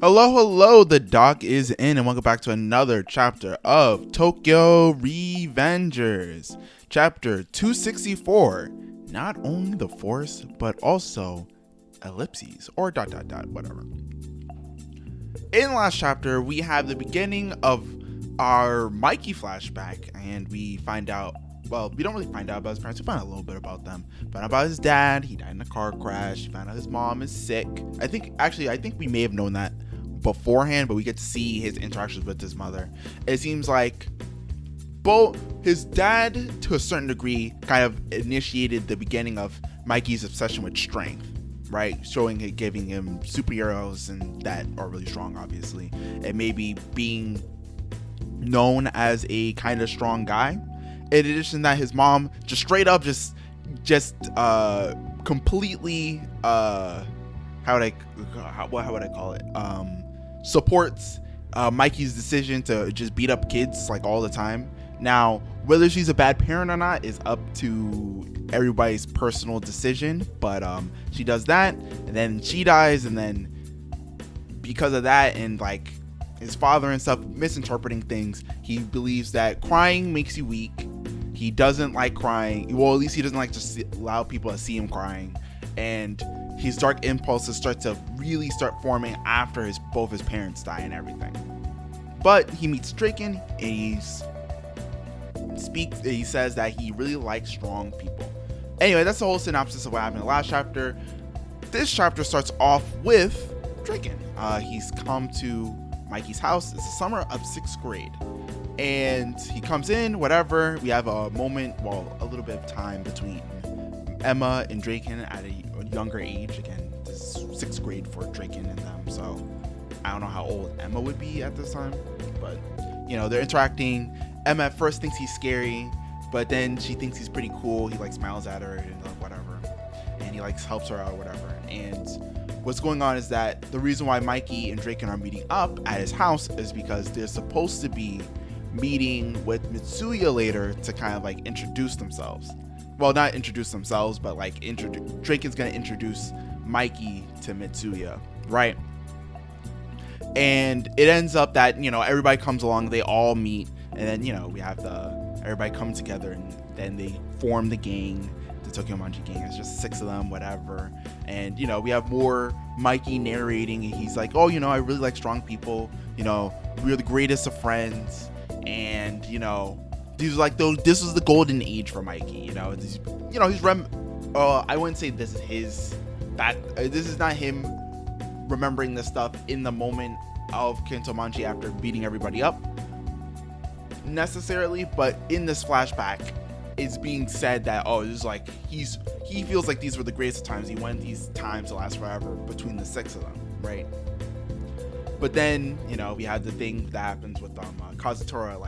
Hello, the doc is in, and welcome back to another chapter of Tokyo Revengers. Chapter 264, not only the Force, but also ellipses, or ... whatever. In the last chapter, we have the beginning of our Mikey flashback, and we find out, well, we don't really find out about his parents, we find out a little bit about them. We find out about his dad, he died in a car crash, we find out his mom is sick. I think we may have known that beforehand, but we get to see his interactions with his mother. It seems like both his dad, to a certain degree, kind of initiated the beginning of Mikey's obsession with strength, right? Giving him superheroes and that are really strong, obviously, and maybe being known as a kind of strong guy. In addition to that, his mom just straight up just completely how would I call it, supports Mikey's decision to just beat up kids like all the time. Now, whether she's a bad parent or not is up to everybody's personal decision, but she does that, and then she dies, and then because of that and like his father and stuff misinterpreting things, he believes that crying makes you weak. He doesn't like crying. Well, at least he doesn't like to allow people to see him crying, and his dark impulses start forming after both his parents die and everything. But he meets Draken, and he says that he really likes strong people. Anyway, that's the whole synopsis of what happened in the last chapter. This chapter starts off with Draken. He's come to Mikey's house. It's the summer of 6th grade. And he comes in, whatever. We have a moment, a little bit of time between Emma and Draken at a younger age. Again, this is 6th grade for Draken and them, so I don't know how old Emma would be at this time, but they're interacting. Emma at first thinks he's scary, but then she thinks he's pretty cool. He smiles at her and whatever, and he helps her out or whatever. And what's going on is that the reason why Mikey and Draken are meeting up at his house is because they're supposed to be meeting with Mitsuya later to kind of introduce themselves. Well, not introduce themselves, but Draken's gonna introduce Mikey to Mitsuya, right? And it ends up that everybody comes along, they all meet, and then we have everybody come together, and then they form the gang, the Tokyo Manji gang. It's just 6 of them, whatever. And we have more Mikey narrating, and he's like, oh, I really like strong people. We're the greatest of friends, and this was the golden age for Mikey. I wouldn't say this is this is not him remembering this stuff in the moment of Kintomanji after beating everybody up necessarily, but in this flashback it's being said that this is he feels like these were the greatest times. He wanted these times to last forever between the 6 of them, right? But then we have the thing that happens with Kazutora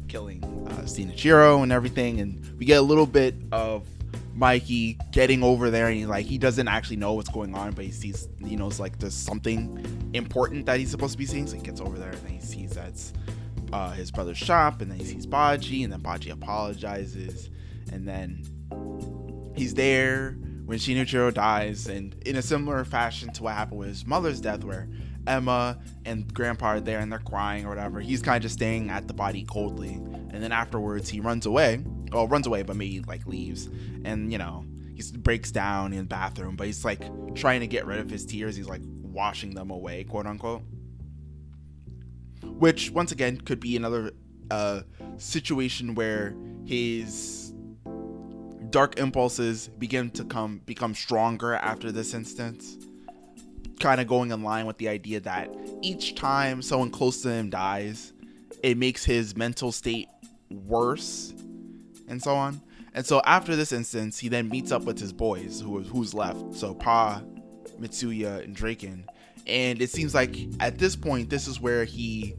killing Shinichiro and everything, and we get a little bit of Mikey getting over there, and he doesn't actually know what's going on, but he knows there's something important that he's supposed to be seeing, so he gets over there, and then he sees that's his brother's shop, and then he sees Baji, and then Baji apologizes, and then he's there when Shinichiro dies, and in a similar fashion to what happened with his mother's death, where Emma and Grandpa are there and they're crying or whatever, he's kind of just staring at the body coldly, and then afterwards he runs away, but maybe leaves, and he breaks down in the bathroom, but he's trying to get rid of his tears. He's washing them away, quote unquote, which once again could be another situation where his dark impulses begin to become stronger after this instance, kind of going in line with the idea that each time someone close to him dies, it makes his mental state worse, and so on. And so after this instance, he then meets up with his boys, who's left, so Pa, Mitsuya, and Draken. And it seems like at this point, this is where his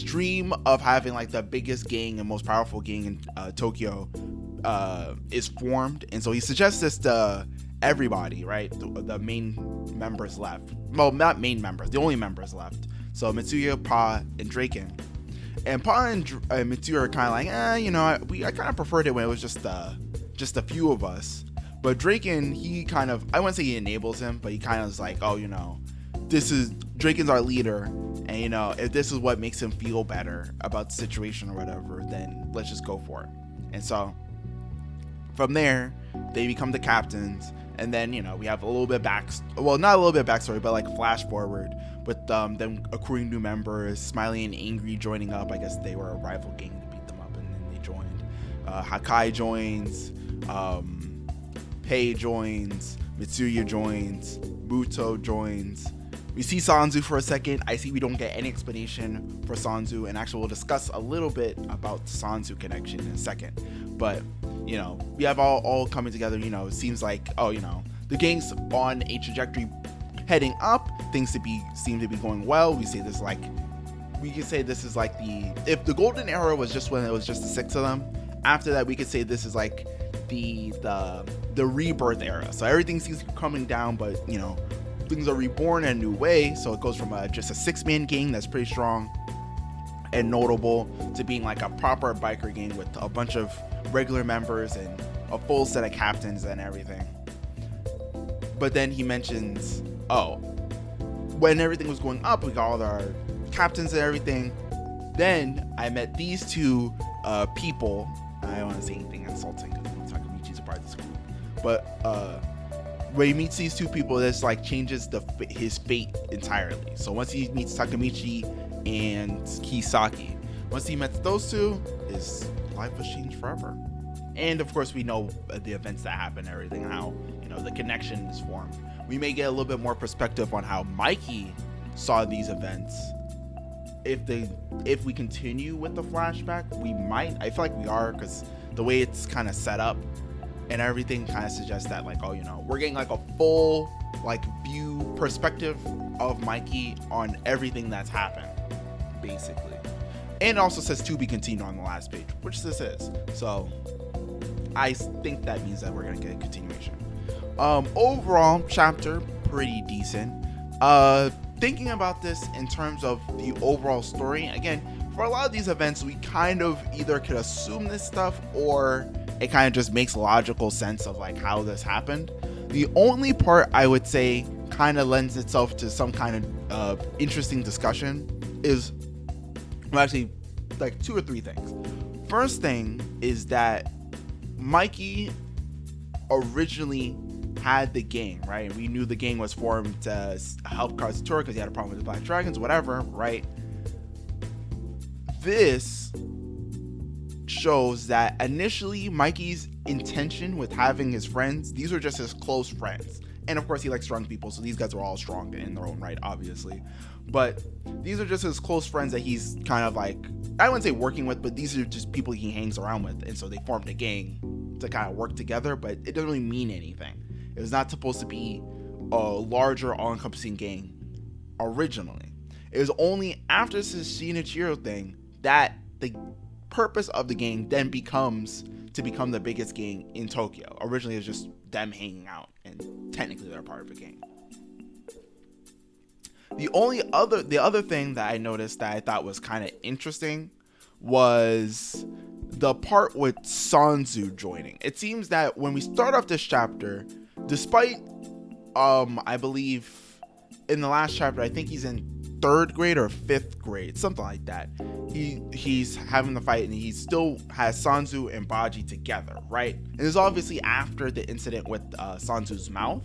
dream of having the biggest gang and most powerful gang in Tokyo is formed. And so he suggests this to everybody, right? The main members left. Well, not main members, the only members left. So Mitsuya, Pa, and Draken. And Pa and Mitsuya are kind of I kind of preferred it when it was just a few of us. But Draken, he kind of, I wouldn't say he enables him, but he kind of is like, oh, Draken's our leader, and if this is what makes him feel better about the situation or whatever, then let's just go for it. And so from there, they become the captains, and then we have a little bit not a little bit backstory, but like flash forward with them accruing new members, Smiley and Angry joining up. I guess they were a rival gang to beat them up, and then they joined. Hakai joins, Pei joins, Mitsuya joins, Muto joins. We see Sanzu for a second. I see we don't get any explanation for Sanzu, and actually we'll discuss a little bit about the Sanzu connection in a second. But we have all coming together. It seems like the gang's on a trajectory heading up. Things seem to be going well. We can say this is like if the golden era was just when it was just the 6 of them. After that, we could say this is like the rebirth era. So everything seems to be coming down, but things are reborn in a new way. So it goes from just a 6-man gang that's pretty strong and notable to being like a proper biker gang with a bunch of regular members and a full set of captains and everything. But then he mentions, when everything was going up, we got all our captains and everything. Then I met these two people. I don't want to say anything insulting because Takamichi's a part of this group. But when he meets these two people, this like changes his fate entirely. So once he meets Takamichi and Kisaki, once he met those two, his life was changed forever. And of course, we know the events that happen and everything, how the connection is formed. We may get a little bit more perspective on how Mikey saw these events. If we continue with the flashback, we might. I feel like we are, because the way it's kind of set up and everything kind of suggests that we're getting like a full view perspective of Mikey on everything that's happened, basically. And it also says to be continued on the last page, which this is. So I think that means that we're gonna get a continuation. Overall, chapter pretty decent. Thinking about this in terms of the overall story, again, for a lot of these events, we kind of either could assume this stuff or it kind of just makes logical sense of how this happened. The only part I would say kind of lends itself to some kind of interesting discussion is, well, actually, 2 or 3 things. First thing is that Mikey originally had the gang, right? We knew the gang was formed to help Kazutora because he had a problem with the Black Dragons, whatever, right? This shows that initially Mikey's intention with having his friends, these were just his close friends. And of course he likes strong people, so these guys are all strong in their own right, obviously. But these are just his close friends that he's kind of I wouldn't say working with, but these are just people he hangs around with. And so they formed a gang to kind of work together, but it doesn't really mean anything. It was not supposed to be a larger, all-encompassing gang originally. It was only after this Shinichiro thing that the purpose of the gang then becomes to become the biggest gang in Tokyo. Originally, it was just them hanging out, and technically they're part of a gang. The other thing that I noticed that I thought was kind of interesting was the part with Sanzu joining. It seems that when we start off this chapter, despite I believe in the last chapter, I think he's in 3rd grade or 5th grade, something like that. He's having the fight and he still has Sanzu and Baji together, right? And it's obviously after the incident with Sanzu's mouth.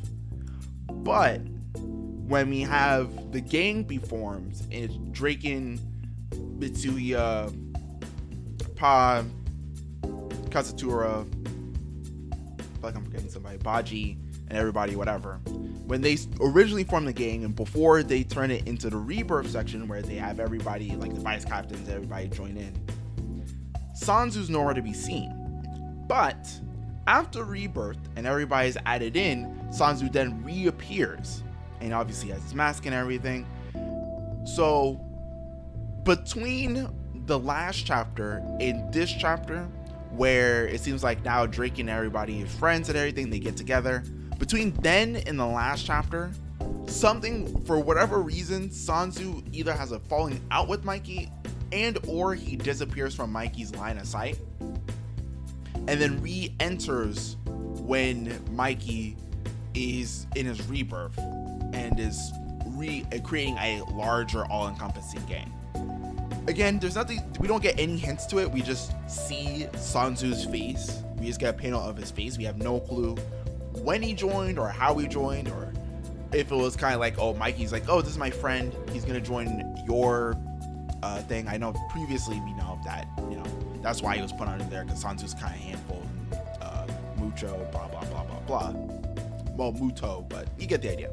But when we have the gang be formed and it's Draken, Mitsuya, Pa, Kazutora, like I'm forgetting somebody, Baji, and everybody, whatever. When they originally formed the gang and before they turn it into the rebirth section where they have everybody, like the vice captains, everybody join in, Sanzu's nowhere to be seen. But after rebirth and everybody's added in, Sanzu then reappears and obviously has his mask and everything. So between the last chapter and this chapter, where it seems like now Drake and everybody is friends and everything, they get together. Between then and the last chapter, something, for whatever reason, Sanzu either has a falling out with Mikey and or he disappears from Mikey's line of sight and then re-enters when Mikey is in his rebirth and is creating a larger, all-encompassing gang. Again, there's nothing, we don't get any hints to it. We just see Sanzu's face. We just get a panel of his face. We have no clue when he joined or how he joined, or if it was kind of like, oh, Mikey's like, oh, this is my friend, he's gonna join your thing. I know previously we know that, you know, that's why he was put under there, because Sanzu's kind of handful, mucho, blah blah blah blah blah. Well, muto, but you get the idea.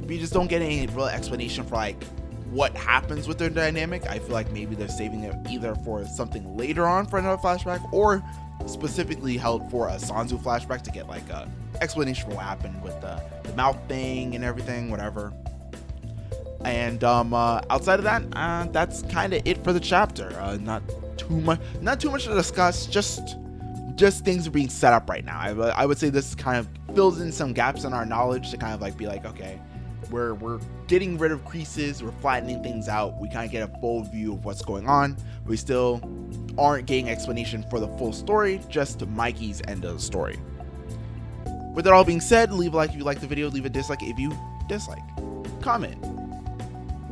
We just don't get any real explanation for like what happens with their dynamic. I feel like maybe they're saving it either for something later on for another flashback, or specifically held for a Sanzu flashback to get like a explanation for what happened with the mouth thing and everything, whatever. And outside of that, that's kind of it for the chapter. Not too much to discuss. Just things are being set up right now. I would say this kind of fills in some gaps in our knowledge to kind of like be like, okay, we're getting rid of creases, we're flattening things out, we kind of get a full view of what's going on. We still aren't getting explanation for the full story, just Mikey's end of the story. With that all being said, leave a like if you like the video, leave a dislike if you dislike. Comment.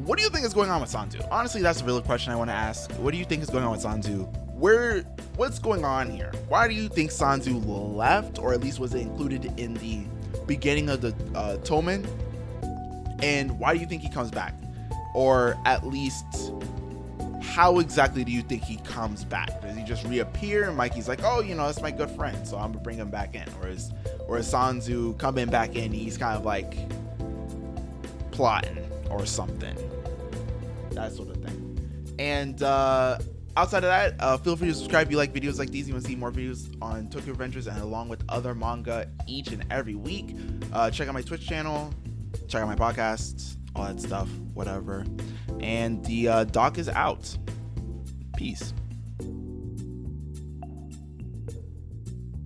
What do you think is going on with Sanzu? Honestly, that's a real question I want to ask. What do you think is going on with Sanzu? What's going on here? Why do you think Sanzu left, or at least was included in the beginning of the Tomen? And why do you think he comes back? Or at least, how exactly do you think he comes back? Does he just reappear and Mikey's like, oh, you know, that's my good friend, so I'm gonna bring him back in? Or is Sanzu coming back in, he's kind of like plotting or something? That sort of thing. And outside of that, feel free to subscribe if you like videos like these. You want to see more videos on Tokyo Adventures and along with other manga each and every week. Check out my Twitch channel. Check out my podcasts, all that stuff, whatever. And the doc is out. Peace.